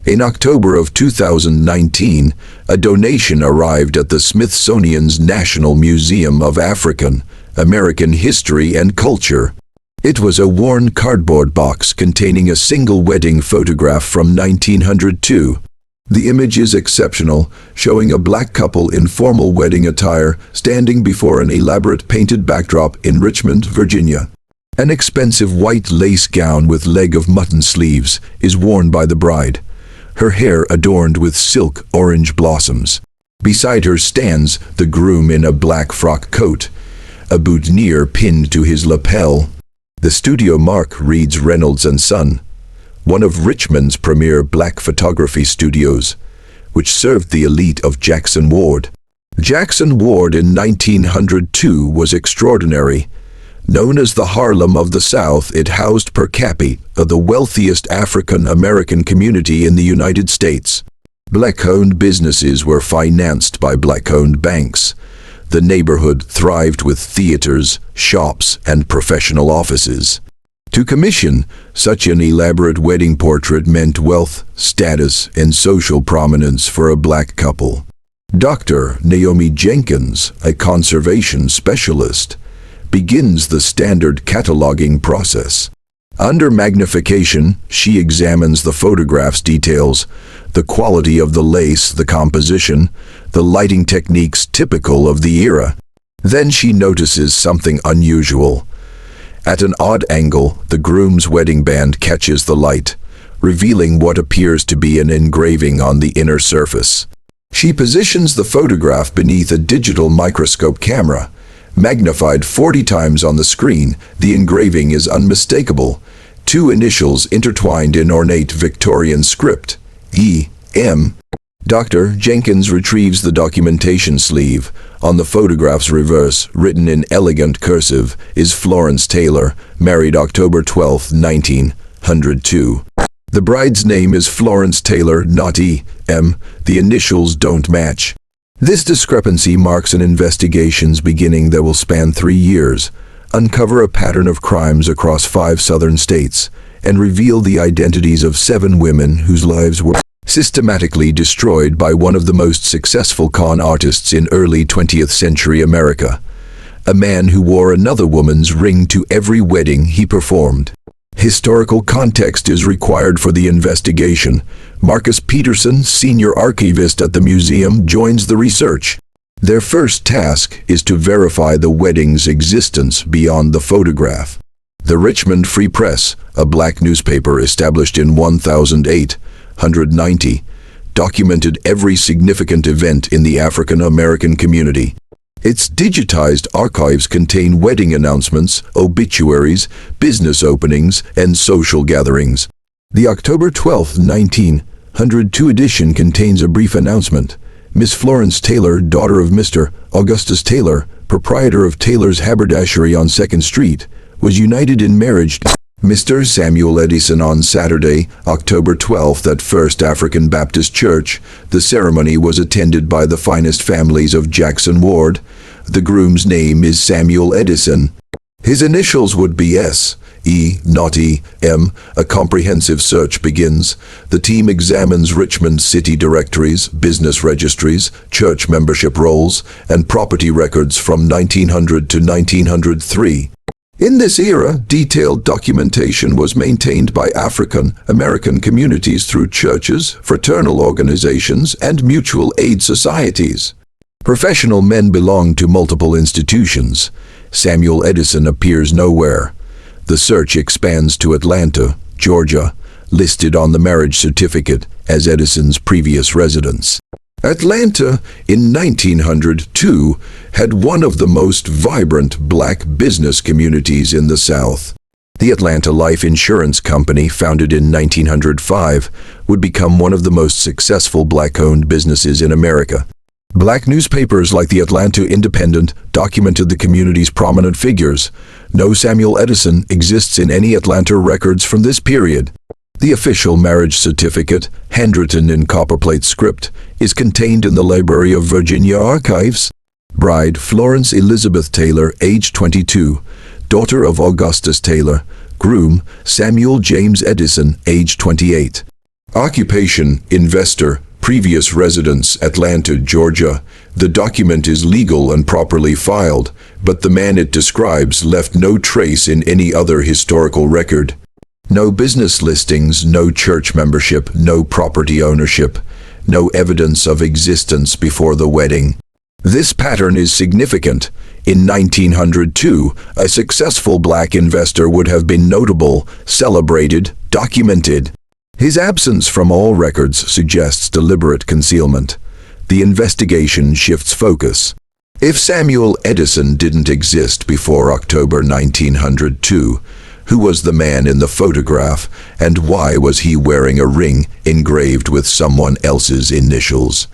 In October of 2019, a donation arrived at the Smithsonian's National Museum of African American History and Culture. It was a worn cardboard box containing a single wedding photograph from 1902. The image is exceptional, showing a black couple in formal wedding attire standing before an elaborate painted backdrop in Richmond, Virginia. An expensive white lace gown with leg of mutton sleeves is worn by the bride, her hair adorned with silk orange blossoms. Beside her stands the groom in a black frock coat, a boutonniere pinned to his lapel. The studio mark reads Reynolds & Son, one of Richmond's premier black photography studios, which served the elite of Jackson Ward. Jackson Ward in 1902 was extraordinary. Known as the Harlem of the South, it housed per capita the wealthiest African-American community in the United States. Black-owned businesses were financed by black-owned banks. The neighborhood thrived with theaters, shops, and professional offices. To commission such an elaborate wedding portrait meant wealth, status, and social prominence for a black couple. Dr. Naomi Jenkins, a conservation specialist, begins the standard cataloging process. Under magnification, she examines the photograph's details, the quality of the lace, the composition, the lighting techniques typical of the era. Then she notices something unusual. At an odd angle, the groom's wedding band catches the light, revealing what appears to be an engraving on the inner surface. She positions the photograph beneath a digital microscope camera. Magnified 40 times on the screen, the engraving is unmistakable. Two initials intertwined in ornate Victorian script, E.M. Dr. Jenkins retrieves the documentation sleeve. On the photograph's reverse, written in elegant cursive, is Florence Taylor, married October 12, 1902. The bride's name is Florence Taylor, not E.M. The initials don't match. This discrepancy marks an investigation's beginning that will span 3 years, uncover a pattern of crimes across 5 southern states, and reveal the identities of 7 women whose lives were systematically destroyed by one of the most successful con artists in early 20th century America, a man who wore another woman's ring to every wedding he performed. Historical context is required for the investigation. Marcus Peterson, senior archivist at the museum, joins the research. Their first task is to verify the wedding's existence beyond the photograph. The Richmond Free Press, a black newspaper established in 1890, documented every significant event in the African American community. Its digitized archives contain wedding announcements, obituaries, business openings, and social gatherings. The October 12, 1902 edition contains a brief announcement. Miss Florence Taylor, daughter of Mr. Augustus Taylor, proprietor of Taylor's Haberdashery on 2nd Street, was united in marriage to Mr. Samuel Edison on Saturday, October 12th at First African Baptist Church. The ceremony was attended by the finest families of Jackson Ward. The groom's name is Samuel Edison. His initials would be S. E. not E. M. A comprehensive search begins. The team examines Richmond city directories, business registries, church membership rolls, and property records from 1900 to 1903. In this era, detailed documentation was maintained by African American communities through churches, fraternal organizations, and mutual aid societies. Professional men belonged to multiple institutions. Samuel Edison appears nowhere. The search expands to Atlanta, Georgia, listed on the marriage certificate as Edison's previous residence. Atlanta, in 1902, had one of the most vibrant black business communities in the South. The Atlanta Life Insurance Company, founded in 1905, would become one of the most successful black-owned businesses in America. Black newspapers like the Atlanta Independent documented the community's prominent figures. No Samuel Edison exists in any Atlanta records from this period. The official marriage certificate, handwritten in copperplate script, is contained in the Library of Virginia Archives. Bride Florence Elizabeth Taylor, age 22, daughter of Augustus Taylor. Groom Samuel James Edison, age 28. Occupation, investor, previous residence, Atlanta, Georgia. The document is legal and properly filed, but the man it describes left no trace in any other historical record. No business listings, no church membership, no property ownership, no evidence of existence before the wedding. This pattern is significant. In 1902, a successful black investor would have been notable, celebrated, documented. His absence from all records suggests deliberate concealment. The investigation shifts focus. If Samuel Edison didn't exist before October 1902, who was the man in the photograph, and why was he wearing a ring engraved with someone else's initials?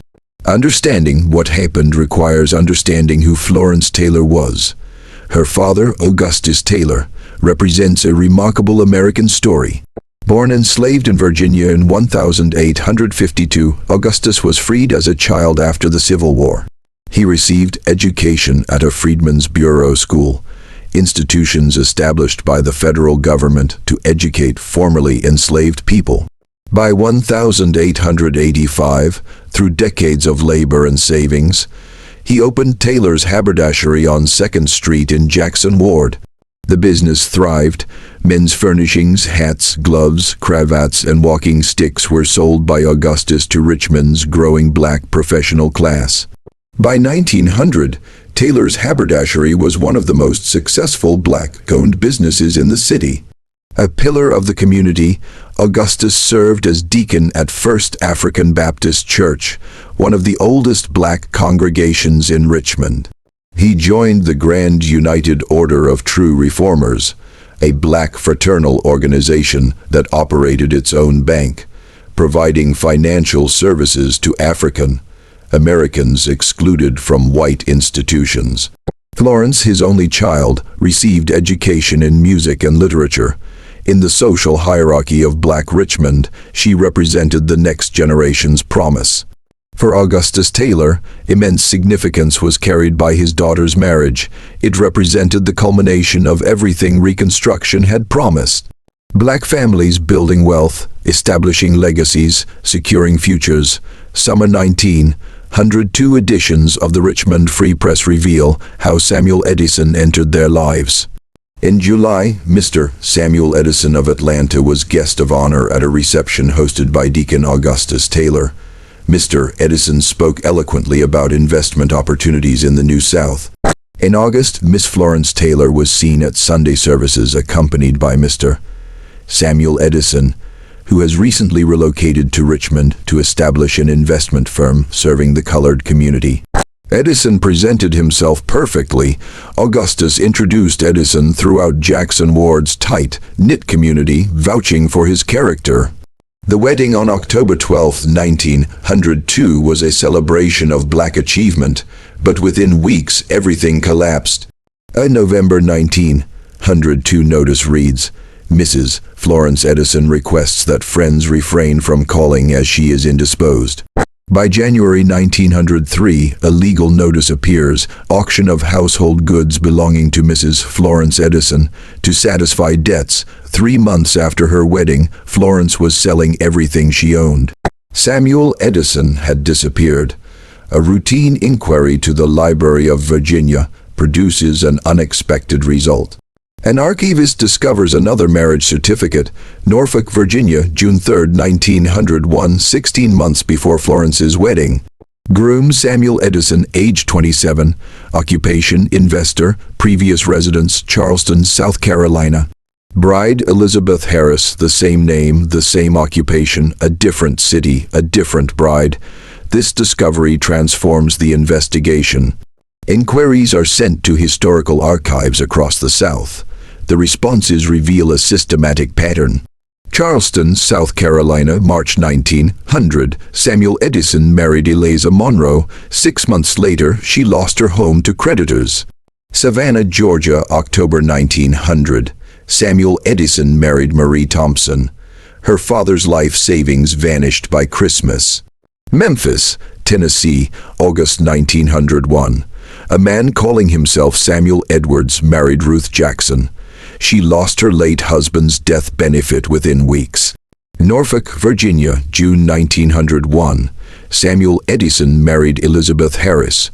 Understanding what happened requires understanding who Florence Taylor was. Her father, Augustus Taylor, represents a remarkable American story. Born enslaved in Virginia in 1852, Augustus was freed as a child after the Civil War. He received education at a Freedmen's Bureau school, institutions established by the federal government to educate formerly enslaved people. By 1885, through decades of labor and savings, he opened Taylor's Haberdashery on 2nd Street in Jackson Ward. The business thrived. Men's furnishings, hats, gloves, cravats, and walking sticks were sold by Augustus to Richmond's growing black professional class. By 1900, Taylor's Haberdashery was one of the most successful black-owned businesses in the city. A pillar of the community, Augustus served as deacon at First African Baptist Church, one of the oldest black congregations in Richmond. He joined the Grand United Order of True Reformers, a black fraternal organization that operated its own bank, providing financial services to African Americans excluded from white institutions. Florence, his only child, received education in music and literature. In the social hierarchy of Black Richmond, she represented the next generation's promise. For Augustus Taylor, immense significance was carried by his daughter's marriage. It represented the culmination of everything Reconstruction had promised. Black families building wealth, establishing legacies, securing futures. Summer 1902 editions of the Richmond Free Press reveal how Samuel Edison entered their lives. In July, Mr. Samuel Edison of Atlanta was guest of honor at a reception hosted by Deacon Augustus Taylor. Mr. Edison spoke eloquently about investment opportunities in the New South. In August, Miss Florence Taylor was seen at Sunday services accompanied by Mr. Samuel Edison, who has recently relocated to Richmond to establish an investment firm serving the colored community. Edison presented himself perfectly. Augustus introduced Edison throughout Jackson Ward's tight-knit community, vouching for his character. The wedding on October 12, 1902 was a celebration of black achievement, but within weeks everything collapsed. A November 1902 notice reads, Mrs. Florence Edison requests that friends refrain from calling as she is indisposed. By January 1903, a legal notice appears, auction of household goods belonging to Mrs. Florence Edison, to satisfy debts. 3 months after her wedding, Florence was selling everything she owned. Samuel Edison had disappeared. A routine inquiry to the Library of Virginia produces an unexpected result. An archivist discovers another marriage certificate, Norfolk, Virginia, June 3, 1901, 16 months before Florence's wedding. Groom Samuel Edison, age 27, occupation investor, previous residence Charleston, South Carolina. Bride Elizabeth Harris, the same name, the same occupation, a different city, a different bride. This discovery transforms the investigation. Inquiries are sent to historical archives across the South. The responses reveal a systematic pattern. Charleston, South Carolina, March 1900. Samuel Edison married Eliza Monroe. 6 months later, she lost her home to creditors. Savannah, Georgia, October 1900. Samuel Edison married Marie Thompson. Her father's life savings vanished by Christmas. Memphis, Tennessee, August 1901. A man calling himself Samuel Edwards married Ruth Jackson. She lost her late husband's death benefit within weeks. Norfolk, Virginia, June 1901. Samuel Edison married Elizabeth Harris.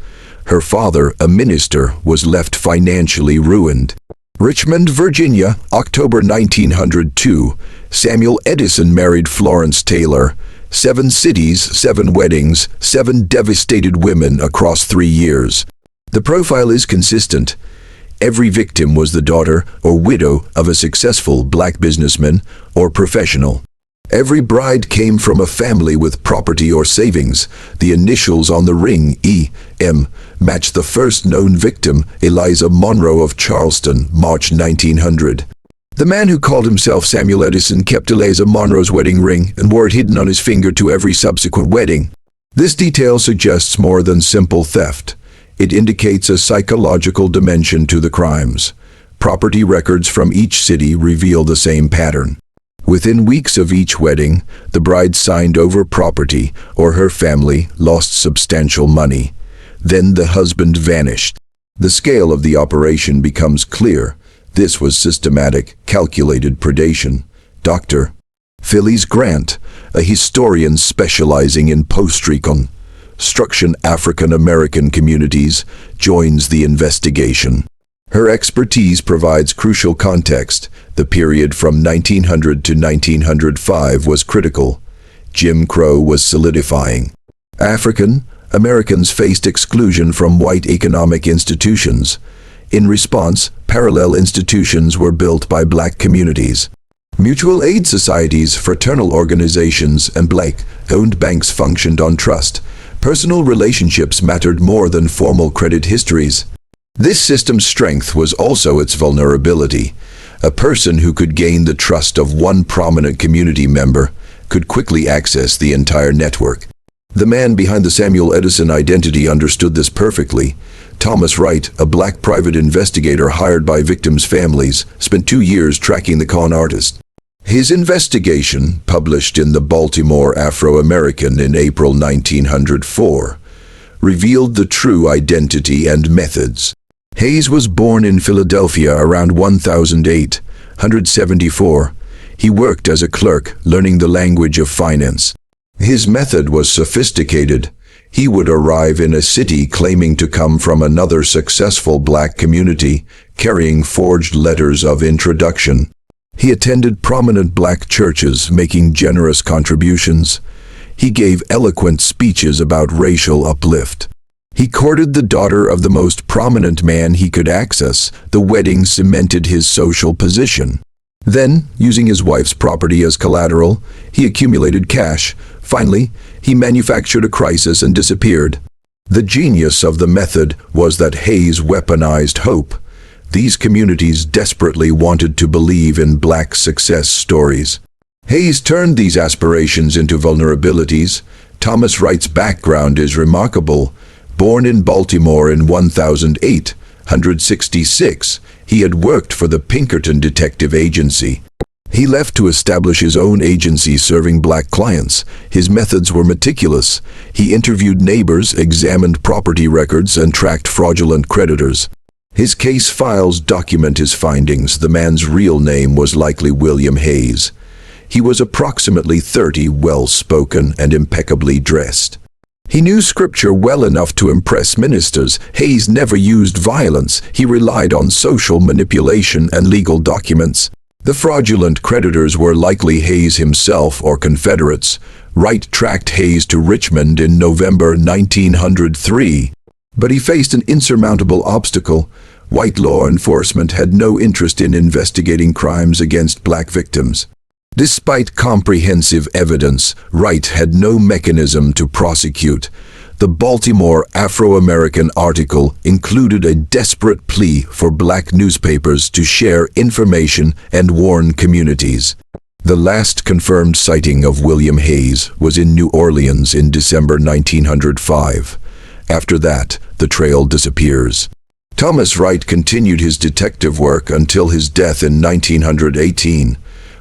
Her father, a minister, was left financially ruined. Richmond, Virginia, October 1902. Samuel Edison married Florence Taylor. 7 cities, 7 weddings, 7 devastated women across 3 years. The profile is consistent. Every victim was the daughter or widow of a successful black businessman or professional. Every bride came from a family with property or savings. The initials on the ring, E.M., match the first known victim, Eliza Monroe of Charleston, March 1900. The man who called himself Samuel Edison kept Eliza Monroe's wedding ring and wore it hidden on his finger to every subsequent wedding. This detail suggests more than simple theft. It indicates a psychological dimension to the crimes. Property records from each city reveal the same pattern. Within weeks of each wedding, the bride signed over property or her family lost substantial money. Then the husband vanished. The scale of the operation becomes clear. This was systematic, calculated predation. Dr. Phyllis Grant, a historian specializing in post-reconstruction African American communities, joins the investigation. Her expertise provides crucial context. The period from 1900 to 1905 was critical. Jim Crow was solidifying. African Americans faced exclusion from white economic institutions. In response, parallel institutions were built by black communities. Mutual aid societies, fraternal organizations, and black-owned banks functioned on trust. Personal relationships mattered more than formal credit histories. This system's strength was also its vulnerability. A person who could gain the trust of one prominent community member could quickly access the entire network. The man behind the Samuel Edison identity understood this perfectly. Thomas Wright, a black private investigator hired by victims' families, spent 2 years tracking the con artist. His investigation, published in the Baltimore Afro-American in April 1904, revealed the true identity and methods. Hayes was born in Philadelphia around 1874. He worked as a clerk, learning the language of finance. His method was sophisticated. He would arrive in a city claiming to come from another successful black community, carrying forged letters of introduction. He attended prominent black churches, making generous contributions. He gave eloquent speeches about racial uplift. He courted the daughter of the most prominent man he could access. The wedding cemented his social position. Then, using his wife's property as collateral, he accumulated cash. Finally, he manufactured a crisis and disappeared. The genius of the method was that Hayes weaponized hope. These communities desperately wanted to believe in black success stories. Hayes turned these aspirations into vulnerabilities. Thomas Wright's background is remarkable. Born in Baltimore in 1866, he had worked for the Pinkerton Detective Agency. He left to establish his own agency serving black clients. His methods were meticulous. He interviewed neighbors, examined property records, and tracked fraudulent creditors. His case files document his findings. The man's real name was likely William Hayes. He was approximately 30, well-spoken, and impeccably dressed. He knew scripture well enough to impress ministers. Hayes never used violence. He relied on social manipulation and legal documents. The fraudulent creditors were likely Hayes himself or Confederates. Wright tracked Hayes to Richmond in November 1903. But he faced an insurmountable obstacle. White law enforcement had no interest in investigating crimes against black victims. Despite comprehensive evidence, Wright had no mechanism to prosecute. The Baltimore Afro-American article included a desperate plea for black newspapers to share information and warn communities. The last confirmed sighting of William Hayes was in New Orleans in December 1905. After that, the trail disappears. Thomas Wright continued his detective work until his death in 1918.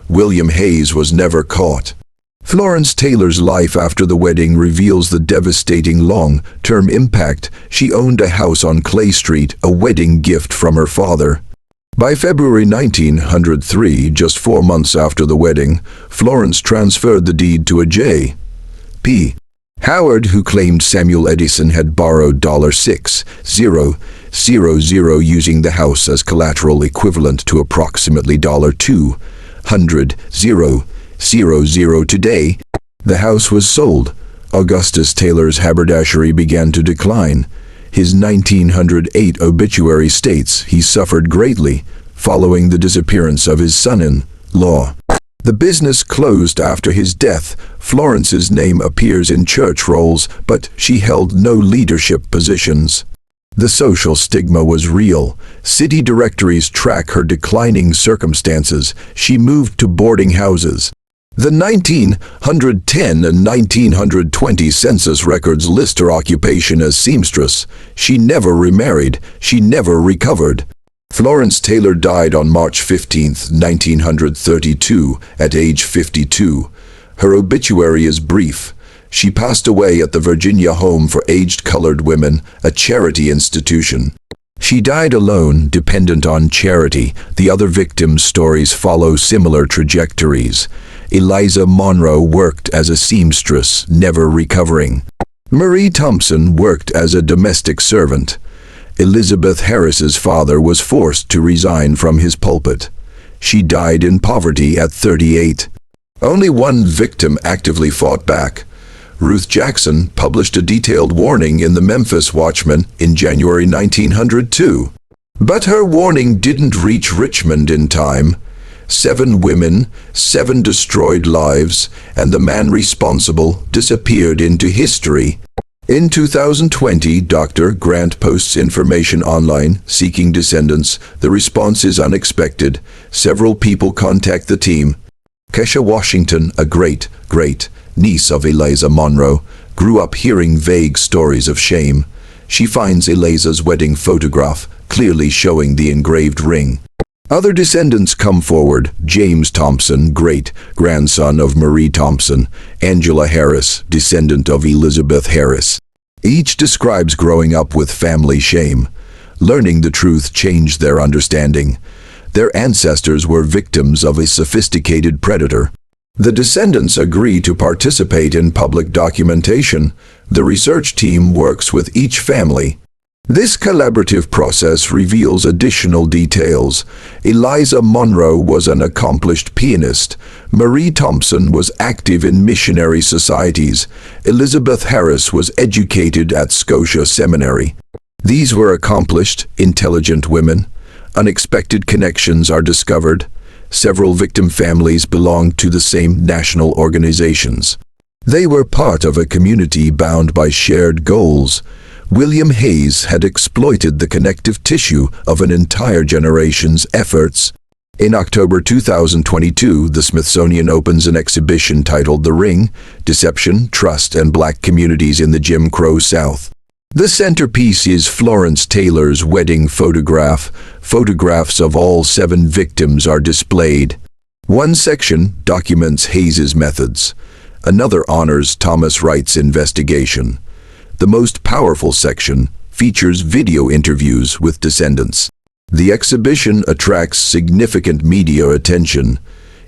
William Hayes was never caught. Florence Taylor's life after the wedding reveals the devastating long-term impact. She owned a house on Clay Street, a wedding gift from her father. By February 1903, just 4 months after the wedding, Florence transferred the deed to a J.P. Howard, who claimed Samuel Edison had borrowed $6,000 using the house as collateral, equivalent to approximately $200,000. Today, the house was sold. Augustus Taylor's haberdashery began to decline. His 1908 obituary states he suffered greatly following the disappearance of his son-in-law. The business closed after his death. Florence's name appears in church rolls, but she held no leadership positions. The social stigma was real. City directories track her declining circumstances. She moved to boarding houses. The 1910 and 1920 census records list her occupation as seamstress. She never remarried. She never recovered. Florence Taylor died on March 15, 1932, at age 52. Her obituary is brief. She passed away at the Virginia Home for Aged Colored Women, a charity institution. She died alone, dependent on charity. The other victims' stories follow similar trajectories. Eliza Monroe worked as a seamstress, never recovering. Marie Thompson worked as a domestic servant. Elizabeth Harris's father was forced to resign from his pulpit. She died in poverty at 38. Only one victim actively fought back. Ruth Jackson published a detailed warning in the Memphis Watchman in January 1902. But her warning didn't reach Richmond in time. 7 women, 7 destroyed lives, and the man responsible disappeared into history. In 2020, Dr. Grant posts information online seeking descendants. The response is unexpected. Several people contact the team. Kesha Washington, a great-niece of Eliza Monroe, grew up hearing vague stories of shame. She finds Eliza's wedding photograph, clearly showing the engraved ring. Other descendants come forward. James Thompson, great-grandson of Marie Thompson. Angela Harris, descendant of Elizabeth Harris. Each describes growing up with family shame. Learning the truth changed their understanding. Their ancestors were victims of a sophisticated predator. The descendants agree to participate in public documentation. The research team works with each family. This collaborative process reveals additional details. Eliza Monroe was an accomplished pianist. Marie Thompson was active in missionary societies. Elizabeth Harris was educated at Scotia Seminary. These were accomplished, intelligent women. Unexpected connections are discovered. Several victim families belonged to the same national organizations. They were part of a community bound by shared goals. William Hayes had exploited the connective tissue of an entire generation's efforts. In October 2022, the Smithsonian opens an exhibition titled The Ring: Deception, Trust, and Black Communities in the Jim Crow South. The centerpiece is Florence Taylor's wedding photograph. Photographs of all 7 victims are displayed. One section documents Hayes's methods. Another honors Thomas Wright's investigation. The most powerful section features video interviews with descendants. The exhibition attracts significant media attention.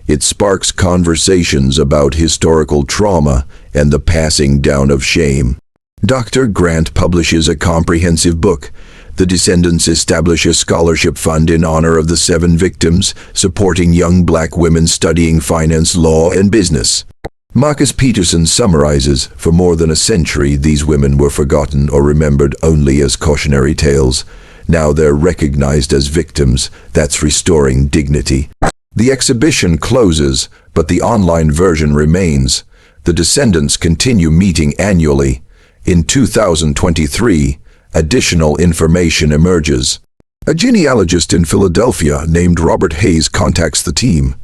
It sparks conversations about historical trauma and the passing down of shame. Dr. Grant publishes a comprehensive book. The descendants establish a scholarship fund in honor of the 7 victims, supporting young black women studying finance, law, and business. Marcus Peterson summarizes, for more than a century, these women were forgotten or remembered only as cautionary tales. Now they're recognized as victims. That's restoring dignity. The exhibition closes, but the online version remains. The descendants continue meeting annually. In 2023, additional information emerges. A genealogist in Philadelphia named Robert Hayes contacts the team.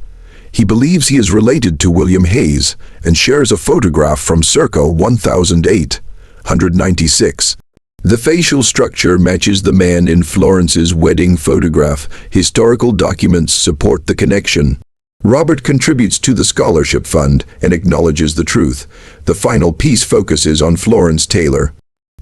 He believes he is related to William Hayes and shares a photograph from circa 1896. The facial structure matches the man in Florence's wedding photograph. Historical documents support the connection. Robert contributes to the scholarship fund and acknowledges the truth. The final piece focuses on Florence Taylor.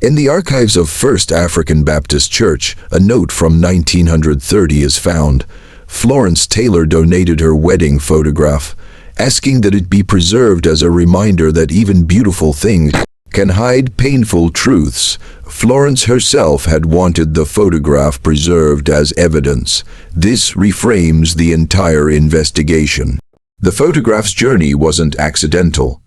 In the archives of First African Baptist Church, a note from 1930 is found. Florence Taylor donated her wedding photograph, asking that it be preserved as a reminder that even beautiful things can hide painful truths. Florence herself had wanted the photograph preserved as evidence. This reframes the entire investigation. The photograph's journey wasn't accidental.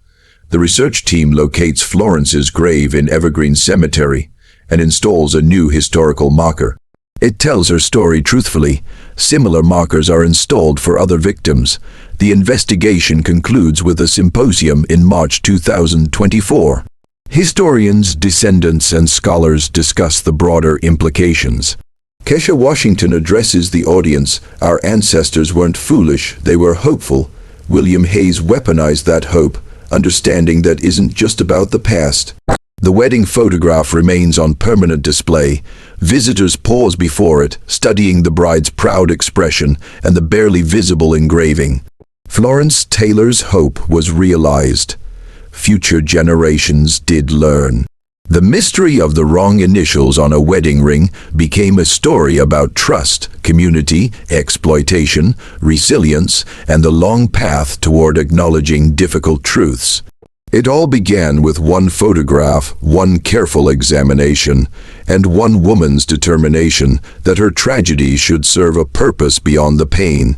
The research team locates Florence's grave in Evergreen Cemetery and installs a new historical marker. It tells her story truthfully. Similar markers are installed for other victims. The investigation concludes with a symposium in March 2024. Historians, descendants, and scholars discuss the broader implications. Kesha Washington addresses the audience. Our ancestors weren't foolish, they were hopeful. William Hayes weaponized that hope, understanding that isn't just about the past. The wedding photograph remains on permanent display. Visitors pause before it, studying the bride's proud expression and the barely visible engraving. Florence Taylor's hope was realized. Future generations did learn. The mystery of the wrong initials on a wedding ring became a story about trust, community, exploitation, resilience, and the long path toward acknowledging difficult truths. It all began with one photograph, one careful examination, and one woman's determination that her tragedy should serve a purpose beyond the pain.